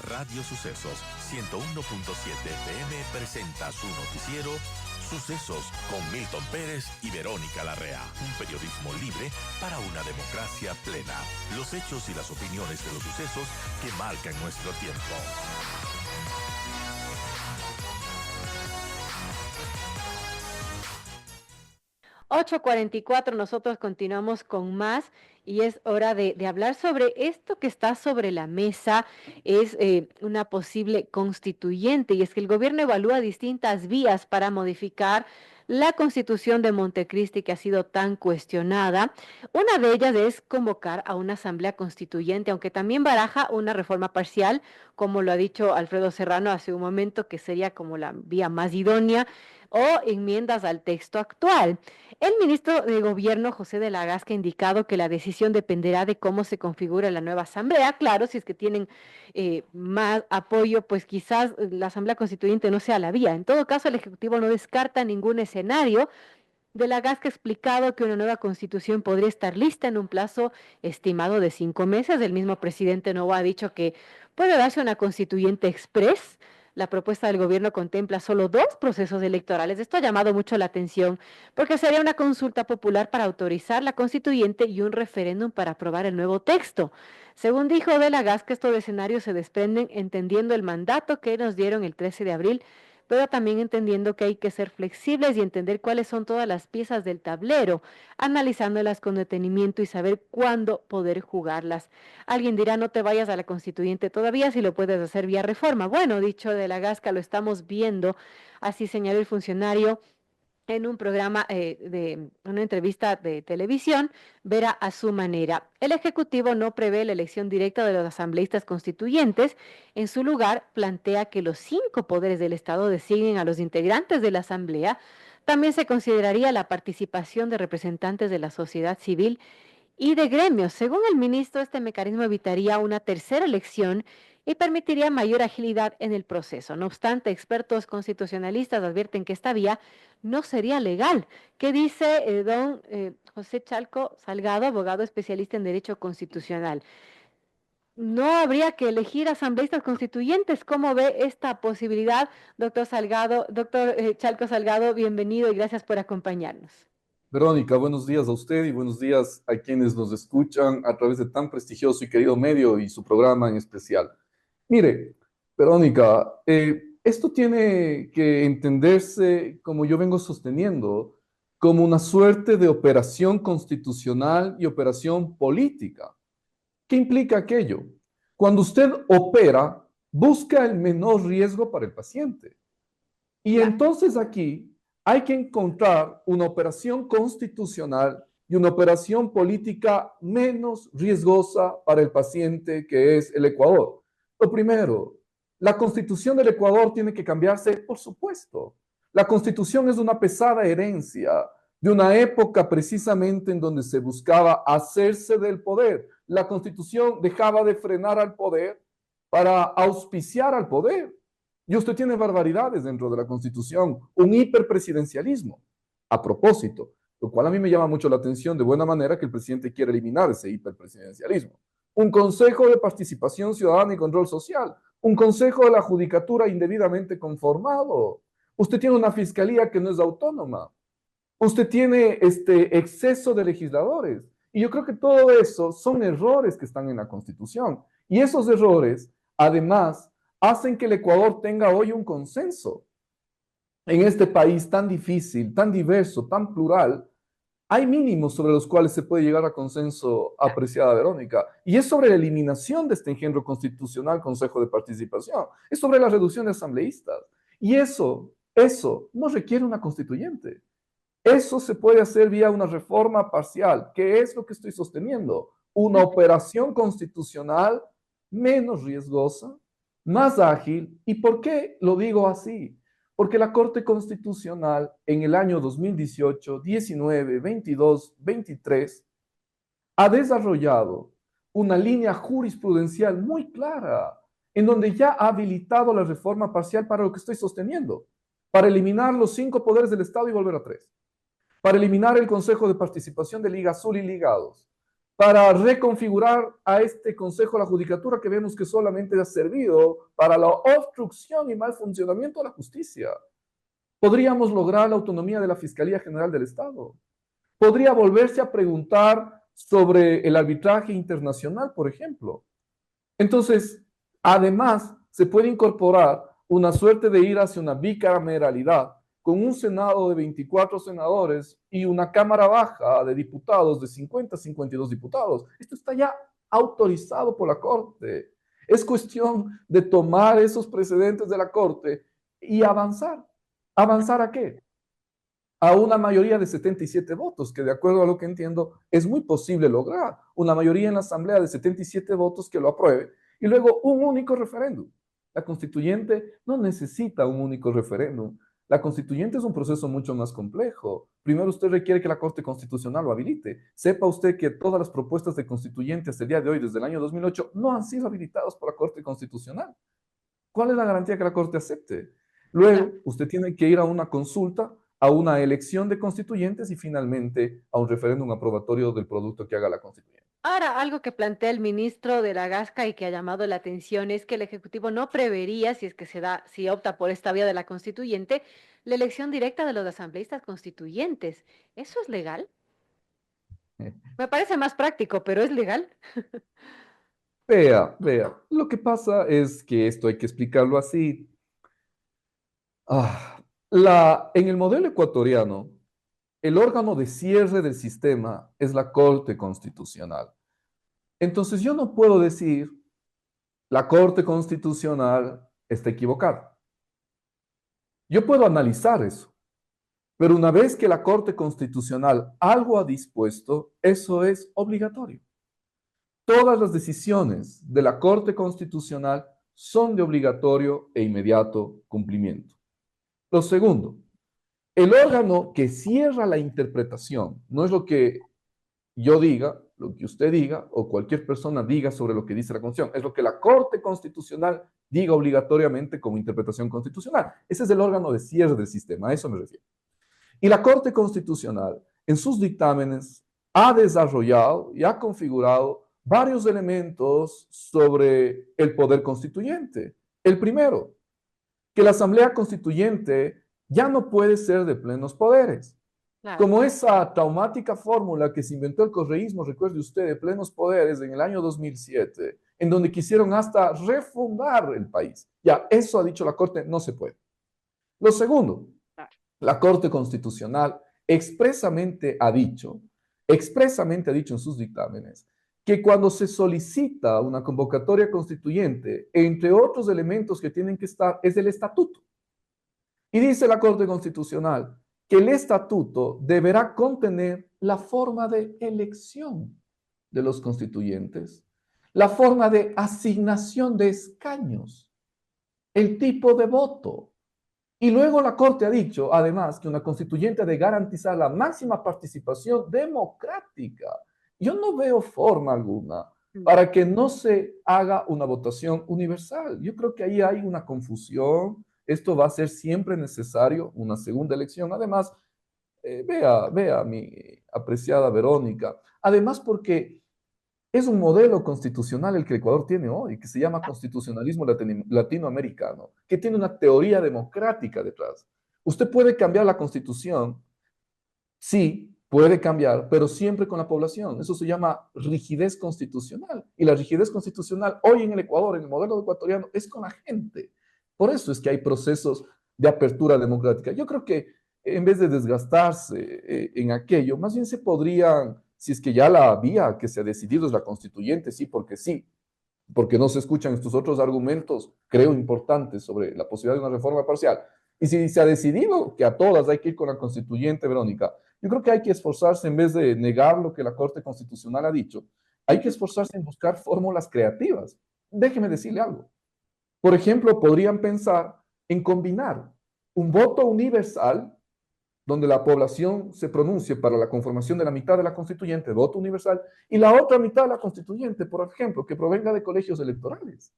Radio Sucesos 101.7 FM presenta su noticiero Sucesos con Milton Pérez y Verónica Larrea. Un periodismo libre para una democracia plena. Los hechos y las opiniones de los sucesos que marcan nuestro tiempo. (8:44), nosotros continuamos con más y es hora de hablar sobre esto que está sobre la mesa. Es una posible constituyente, y es que el gobierno evalúa distintas vías para modificar la constitución de Montecristi, que ha sido tan cuestionada. Una de ellas es convocar a una asamblea constituyente, aunque también baraja una reforma parcial, como lo ha dicho Alfredo Serrano hace un momento, que sería como la vía más idónea, o enmiendas al texto actual. El ministro de Gobierno, José de la Gasca, ha indicado que la decisión dependerá de cómo se configura la nueva asamblea. Claro, si es que tienen más apoyo, pues quizás la asamblea constituyente no sea la vía. En todo caso, el Ejecutivo no descarta ningún escenario. De la Gasca ha explicado que una nueva constitución podría estar lista en un plazo estimado de 5 meses. El mismo presidente Noboa ha dicho que puede darse una constituyente express. La propuesta del gobierno contempla solo 2 procesos electorales. Esto ha llamado mucho la atención porque sería una consulta popular para autorizar la constituyente y un referéndum para aprobar el nuevo texto. Según dijo de la Gasca, estos escenarios se desprenden entendiendo el mandato que nos dieron el 13 de abril, pero también entendiendo que hay que ser flexibles y entender cuáles son todas las piezas del tablero, analizándolas con detenimiento y saber cuándo poder jugarlas. Alguien dirá, no te vayas a la constituyente todavía si lo puedes hacer vía reforma. Bueno, dicho de la Gasca, lo estamos viendo, así señaló el funcionario en un programa de una entrevista de televisión. Verá a su manera. El Ejecutivo no prevé la elección directa de los asambleístas constituyentes. En su lugar, plantea que los 5 poderes del Estado designen a los integrantes de la Asamblea. También se consideraría la participación de representantes de la sociedad civil y de gremios. Según el ministro, este mecanismo evitaría una tercera elección y permitiría mayor agilidad en el proceso. No obstante, expertos constitucionalistas advierten que esta vía no sería legal. ¿Qué dice don José Chalco Salgado, abogado especialista en Derecho Constitucional? No habría que elegir asambleístas constituyentes. ¿Cómo ve esta posibilidad, doctor Salgado? Doctor Chalco Salgado, bienvenido y gracias por acompañarnos. Verónica, buenos días a usted y buenos días a quienes nos escuchan a través de tan prestigioso y querido medio y su programa en especial. Mire, Verónica, esto tiene que entenderse, como yo vengo sosteniendo, como una suerte de operación constitucional y operación política. ¿Qué implica aquello? Cuando usted opera, busca el menor riesgo para el paciente. Y entonces aquí hay que encontrar una operación constitucional y una operación política menos riesgosa para el paciente, que es el Ecuador. Lo primero, la constitución del Ecuador tiene que cambiarse, por supuesto. La constitución es una pesada herencia de una época precisamente en donde se buscaba hacerse del poder. La constitución dejaba de frenar al poder para auspiciar al poder. Y usted tiene barbaridades dentro de la Constitución, un hiperpresidencialismo, a propósito, lo cual a mí me llama mucho la atención de buena manera que el presidente quiere eliminar ese hiperpresidencialismo. Un Consejo de Participación Ciudadana y Control Social, un Consejo de la Judicatura indebidamente conformado. Usted tiene una fiscalía que no es autónoma. Usted tiene exceso de legisladores. Y yo creo que todo eso son errores que están en la Constitución. Y esos errores, además, hacen que el Ecuador tenga hoy un consenso. En este país tan difícil, tan diverso, tan plural, hay mínimos sobre los cuales se puede llegar a consenso, apreciada Verónica, y es sobre la eliminación de este engendro constitucional, Consejo de Participación, es sobre la reducción de asambleístas, y eso no requiere una constituyente. Eso se puede hacer vía una reforma parcial, que es lo que estoy sosteniendo, una operación constitucional menos riesgosa, más ágil. ¿Y por qué lo digo así? Porque la Corte Constitucional en el año 2018, 19, 22, 23 ha desarrollado una línea jurisprudencial muy clara en donde ya ha habilitado la reforma parcial para lo que estoy sosteniendo, para eliminar los 5 poderes del Estado y volver a 3, para eliminar el Consejo de Participación de Liga Azul y Liga 2, para reconfigurar a este Consejo de la Judicatura que vemos que solamente ha servido para la obstrucción y mal funcionamiento de la justicia. Podríamos lograr la autonomía de la Fiscalía General del Estado. Podría volverse a preguntar sobre el arbitraje internacional, por ejemplo. Entonces, además, se puede incorporar una suerte de ir hacia una bicameralidad con un Senado de 24 senadores y una Cámara Baja de diputados de 50 a 52 diputados. Esto está ya autorizado por la Corte. Es cuestión de tomar esos precedentes de la Corte y avanzar. ¿Avanzar a qué? A una mayoría de 77 votos, que de acuerdo a lo que entiendo es muy posible lograr. Una mayoría en la Asamblea de 77 votos que lo apruebe y luego un único referéndum. La constituyente no necesita un único referéndum. La constituyente es un proceso mucho más complejo. Primero usted requiere que la Corte Constitucional lo habilite. Sepa usted que todas las propuestas de constituyente hasta el día de hoy, desde el año 2008, no han sido habilitadas por la Corte Constitucional. ¿Cuál es la garantía que la Corte acepte? Luego, usted tiene que ir a una consulta, a una elección de constituyentes y finalmente a un referéndum aprobatorio del producto que haga la constituyente. Ahora, algo que plantea el ministro de la Gasca y que ha llamado la atención es que el Ejecutivo no prevería, si es que se da, si opta por esta vía de la constituyente, la elección directa de los asambleístas constituyentes. ¿Eso es legal? Me parece más práctico, pero ¿es legal? Vea, lo que pasa es que esto hay que explicarlo así. En el modelo ecuatoriano, el órgano de cierre del sistema es la Corte Constitucional. Entonces yo no puedo decir, la Corte Constitucional está equivocada. Yo puedo analizar eso, pero una vez que la Corte Constitucional algo ha dispuesto, eso es obligatorio. Todas las decisiones de la Corte Constitucional son de obligatorio e inmediato cumplimiento. Lo segundo, el órgano que cierra la interpretación no es lo que yo diga, lo que usted diga o cualquier persona diga sobre lo que dice la Constitución, es lo que la Corte Constitucional diga obligatoriamente como interpretación constitucional. Ese es el órgano de cierre del sistema, a eso me refiero. Y la Corte Constitucional, en sus dictámenes, ha desarrollado y ha configurado varios elementos sobre el poder constituyente. El primero, que la Asamblea Constituyente ya no puede ser de plenos poderes. Claro. Como esa traumática fórmula que se inventó el correísmo, recuerde usted, de plenos poderes en el año 2007, en donde quisieron hasta refundar el país. Ya, eso ha dicho la Corte, no se puede. Lo segundo, la Corte Constitucional expresamente ha dicho en sus dictámenes, que cuando se solicita una convocatoria constituyente, entre otros elementos que tienen que estar, es el estatuto. Y dice la Corte Constitucional que el estatuto deberá contener la forma de elección de los constituyentes, la forma de asignación de escaños, el tipo de voto. Y luego la Corte ha dicho, además, que una constituyente debe garantizar la máxima participación democrática. Yo no veo forma alguna para que no se haga una votación universal. Yo creo que ahí hay una confusión. Esto va a ser siempre necesario, una segunda elección. Además, vea mi apreciada Verónica. Además, porque es un modelo constitucional el que el Ecuador tiene hoy, que se llama constitucionalismo latinoamericano, que tiene una teoría democrática detrás. Usted puede cambiar la constitución, sí, puede cambiar, pero siempre con la población. Eso se llama rigidez constitucional. Y la rigidez constitucional hoy en el Ecuador, en el modelo ecuatoriano, es con la gente. Por eso es que hay procesos de apertura democrática. Yo creo que en vez de desgastarse en aquello, más bien se podrían, si es que ya la vía que se ha decidido es la constituyente, sí, porque no se escuchan estos otros argumentos, creo, importantes sobre la posibilidad de una reforma parcial. Y si se ha decidido que a todas hay que ir con la constituyente, Verónica, yo creo que hay que esforzarse, en vez de negar lo que la Corte Constitucional ha dicho, hay que esforzarse en buscar fórmulas creativas. Déjeme decirle algo. Por ejemplo, podrían pensar en combinar un voto universal, donde la población se pronuncie para la conformación de la mitad de la constituyente, voto universal, y la otra mitad de la constituyente, por ejemplo, que provenga de colegios electorales,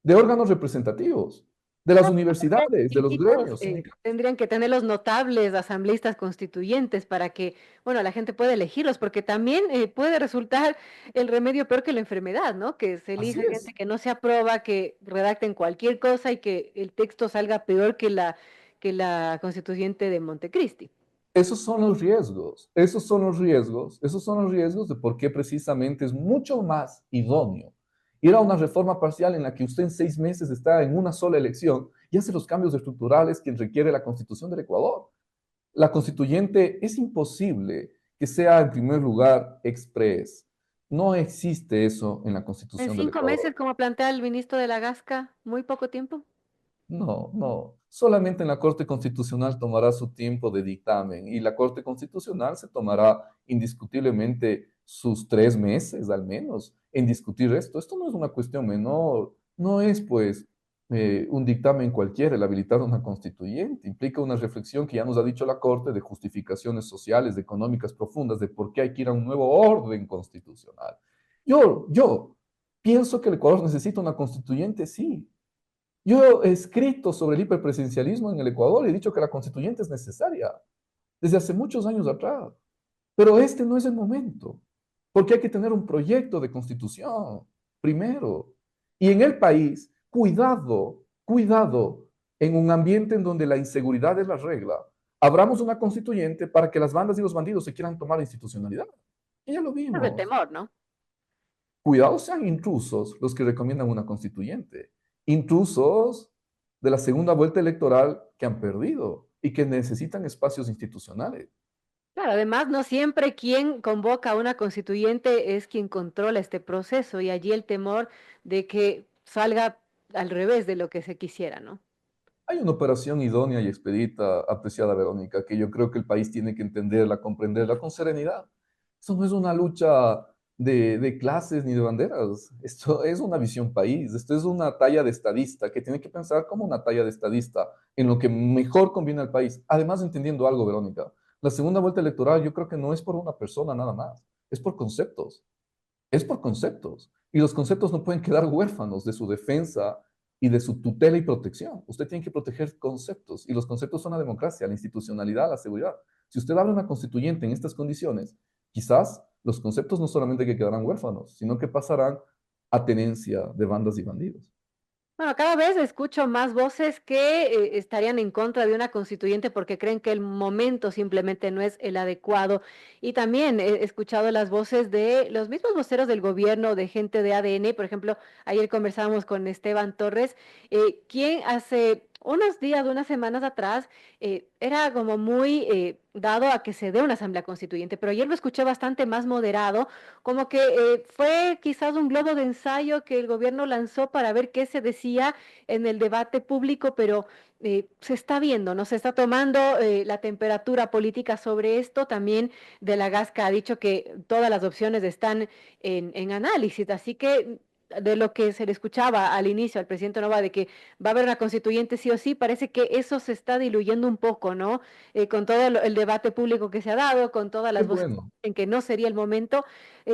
de órganos representativos. de las No, tendrían universidades, de los distintos, gremios sindicales. tendrían que tener los notables asambleístas constituyentes para que, bueno, la gente pueda elegirlos, porque también puede resultar el remedio peor que la enfermedad, ¿no? Que se Así elija es. gente que no se aprueba, que redacten cualquier cosa y que el texto salga peor que la constituyente de Montecristi. Esos son los riesgos, esos son los riesgos, esos son los riesgos de por qué precisamente es mucho más idóneo ir a una reforma parcial en la que usted en 6 meses está en una sola elección y hace los cambios estructurales que requiere la Constitución del Ecuador. La constituyente es imposible que sea en primer lugar express. No existe eso en la En Constitución del 5 meses, Ecuador. como plantea el ministro de la Gasca, muy poco tiempo. No, no. Solamente en la Corte Constitucional tomará su tiempo de dictamen y la Corte Constitucional se tomará indiscutiblemente sus 3 meses al menos en discutir esto. Esto no es una cuestión menor, no es pues un dictamen cualquiera, el habilitar una constituyente. Implica una reflexión que ya nos ha dicho la Corte de justificaciones sociales, económicas profundas, de por qué hay que ir a un nuevo orden constitucional. Yo pienso que el Ecuador necesita una constituyente, sí. Yo he escrito sobre el hiperpresidencialismo en el Ecuador y he dicho que la constituyente es necesaria desde hace muchos años atrás, pero este no es el momento, porque hay que tener un proyecto de constitución primero. Y en el país, cuidado, cuidado, en un ambiente en donde la inseguridad es la regla, abramos una constituyente para que las bandas y los bandidos se quieran tomar la institucionalidad. Y ya lo Por el vimos. temor, ¿no? Cuidado sean intrusos los que recomiendan una constituyente. Intrusos de la segunda vuelta electoral que han perdido y que necesitan espacios institucionales. Claro, además, no siempre quien convoca a una constituyente es quien controla este proceso y allí el temor de que salga al revés de lo que se quisiera, ¿no? Hay una operación idónea y expedita, apreciada Verónica, que yo creo que el país tiene que entenderla, comprenderla con serenidad. Eso no es una lucha de clases ni de banderas. Esto es una visión país. Esto es una talla de estadista que tiene que pensar como una talla de estadista en lo que mejor conviene al país. Además, entendiendo algo, Verónica, la segunda vuelta electoral yo creo que no es por una persona nada más, es por conceptos. Es por conceptos. Y los conceptos no pueden quedar huérfanos de su defensa y de su tutela y protección. Usted tiene que proteger conceptos. Y los conceptos son la democracia, la institucionalidad, la seguridad. Si usted habla una constituyente en estas condiciones, quizás los conceptos no solamente que quedarán huérfanos, sino que pasarán a tenencia de bandas y bandidos. Bueno, cada vez escucho más voces que estarían en contra de una constituyente porque creen que el momento simplemente no es el adecuado. Y también he escuchado las voces de los mismos voceros del gobierno, de gente de ADN. Por ejemplo, ayer conversábamos con Esteban Torres, quien hace unos días, unas semanas atrás, era como muy dado a que se dé una asamblea constituyente, pero ayer lo escuché bastante más moderado, como que fue quizás un globo de ensayo que el gobierno lanzó para ver qué se decía en el debate público, pero se está viendo, ¿no? Se está tomando la temperatura política sobre esto. También de la Gasca ha dicho que todas las opciones están en análisis, así que de lo que se le escuchaba al inicio al presidente Nova de que va a haber una constituyente sí o sí, parece que eso se está diluyendo un poco, ¿no? Con todo el debate público que se ha dado, con todas Qué las voces bueno, en que no sería el momento,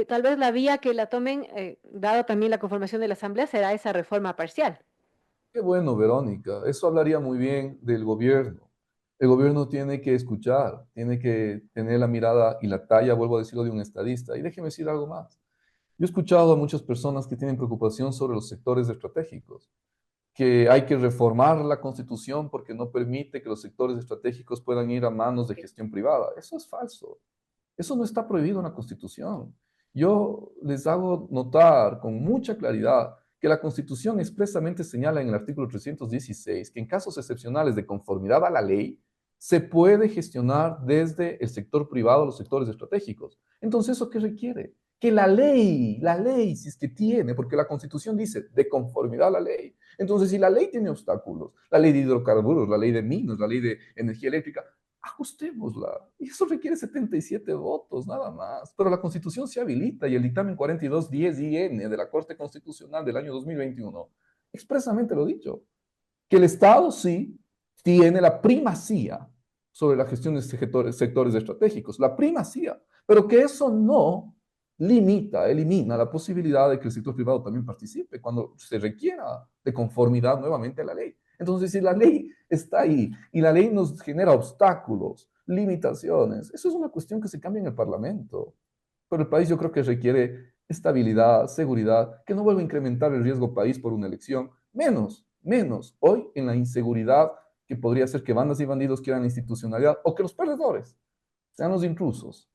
tal vez la vía que la tomen, dado también la conformación de la Asamblea, será esa reforma parcial. qué bueno, Verónica. Eso hablaría muy bien del gobierno. El gobierno tiene que escuchar, tiene que tener la mirada y la talla, vuelvo a decirlo, de un estadista. Y déjeme decir algo más. Yo he escuchado a muchas personas que tienen preocupación sobre los sectores estratégicos, que hay que reformar la constitución porque no permite que los sectores estratégicos puedan ir a manos de gestión privada. Eso es falso. Eso no está prohibido en la constitución. Yo les hago notar con mucha claridad que la constitución expresamente señala en el artículo 316 que en casos excepcionales de conformidad a la ley, se puede gestionar desde el sector privado los sectores estratégicos. Entonces, ¿eso qué requiere? Que la ley, si es que tiene, porque la Constitución dice de conformidad a la ley. Entonces, si la ley tiene obstáculos, la ley de hidrocarburos, la ley de minas, la ley de energía eléctrica, ajustémosla. Y eso requiere 77 votos, nada más. Pero la Constitución se habilita y el dictamen 4210-IN de la Corte Constitucional del año 2021 expresamente lo dicho, que el Estado sí tiene la primacía sobre la gestión de sectores estratégicos, la primacía, pero que eso no limita, elimina la posibilidad de que el sector privado también participe cuando se requiera de conformidad nuevamente a la ley. Entonces, si la ley está ahí y la ley nos genera obstáculos, limitaciones, eso es una cuestión que se cambia en el Parlamento. Pero el país yo creo que requiere estabilidad, seguridad, que no vuelva a incrementar el riesgo país por una elección, menos hoy en la inseguridad que podría ser que bandas y bandidos quieran la institucionalidad o que los perdedores sean los intrusos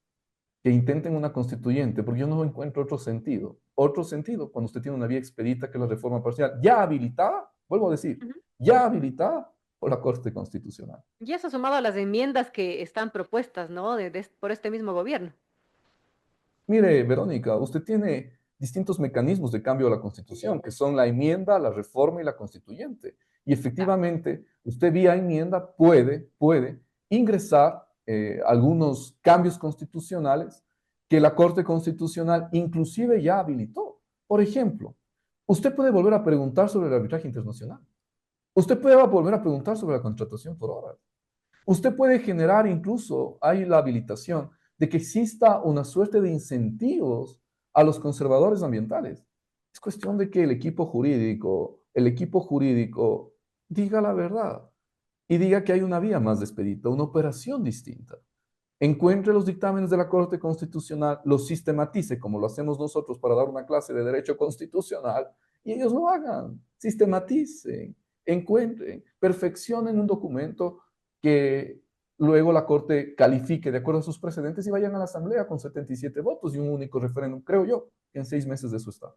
que intenten una constituyente, porque yo no encuentro otro sentido cuando usted tiene una vía expedita que es la reforma parcial, ya habilitada, vuelvo a decir, Ujú. ya habilitada por la Corte Constitucional. Y eso sumado a las enmiendas que están propuestas, ¿no? Por este mismo gobierno. Mire, Verónica, usted tiene distintos mecanismos de cambio a la Constitución, que son la enmienda, la reforma y la constituyente. Y Claro. efectivamente, usted vía enmienda puede ingresar algunos cambios constitucionales que la Corte Constitucional inclusive ya habilitó. Por ejemplo, usted puede volver a preguntar sobre el arbitraje internacional. Usted puede volver a preguntar sobre la contratación por horas. Usted puede generar incluso, hay la habilitación de que exista una suerte de incentivos a los conservadores ambientales. Es cuestión de que el equipo jurídico diga la verdad y diga que hay una vía más expedita, una operación distinta. Encuentre los dictámenes de la Corte Constitucional, los sistematice como lo hacemos nosotros para dar una clase de derecho constitucional y ellos lo hagan, sistematicen, encuentren, perfeccionen un documento que luego la Corte califique de acuerdo a sus precedentes y vayan a la Asamblea con 77 votos y un único referéndum, creo yo, en 6 meses de su estado.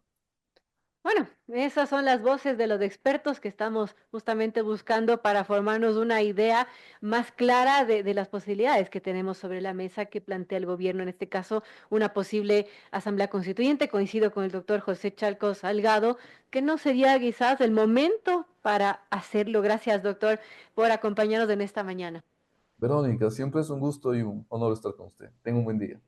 Bueno, esas son las voces de los expertos que estamos justamente buscando para formarnos una idea más clara de las posibilidades que tenemos sobre la mesa que plantea el gobierno, en este caso, una posible asamblea constituyente. Coincido con el doctor José Chalco Salgado, que no sería quizás el momento para hacerlo. Gracias, doctor, por acompañarnos en esta mañana. Verónica, siempre es un gusto y un honor estar con usted. Tenga un buen día.